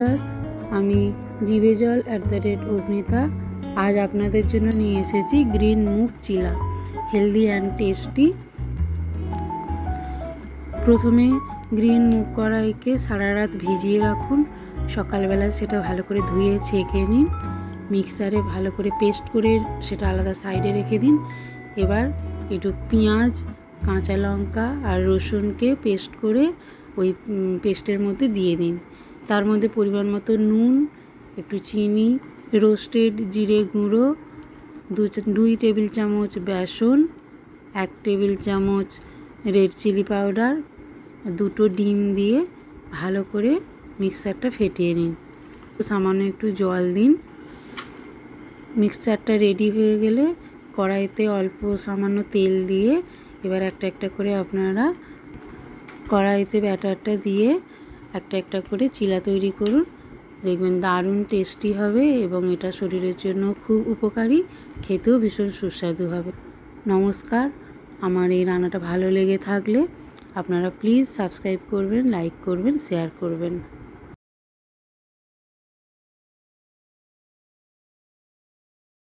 Sir, আমি জিভে জল @অগ্নিতা। আজ আপনাদের জন্য নিয়ে এসেছি গ্রিন মুগ চিলা, হেলদি অ্যান্ড টেস্টি। প্রথমে গ্রিন মুগ কড়াইকে সারা রাত ভিজিয়ে রাখুন। সকালবেলা সেটা ভালো করে ধুয়ে ছেঁকে নিন, মিক্সারে ভালো করে পেস্ট করে সেটা আলাদা সাইডে রেখে দিন। এবার একটু পেঁয়াজ, কাঁচা লঙ্কা আর রসুনকে পেস্ট করে ওই পেস্টের মধ্যে দিয়ে দিন। তার মধ্যে পরিমাণ মতো নুন, একটু চিনি, রোস্টেড জিরে গুঁড়ো, 2 টেবিল চামচ বেসন, 1 টেবিল চামচ রেড চিলি পাউডার, 2টো ডিম দিয়ে ভালো করে মিক্সারটা ফেটিয়ে নিন। সামান্য একটু জল দিন। মিক্সচারটা রেডি হয়ে গেলে কড়াইতে অল্প সামান্য তেল দিয়ে এবার একটা একটা করে আপনারা কড়াইতে ব্যাটারটা দিয়ে একটা একটা করে চিলা তৈরি করুন। দেখবেন দারুণ টেস্টি হবে এবং এটা শরীরের জন্য খুব উপকারী, খেতেও ভীষণ সুস্বাদু হবে। নমস্কার, আমার এই রান্নাটা ভালো লেগে থাকলে আপনারা প্লিজ সাবস্ক্রাইব করবেন, লাইক করবেন, শেয়ার করবেন।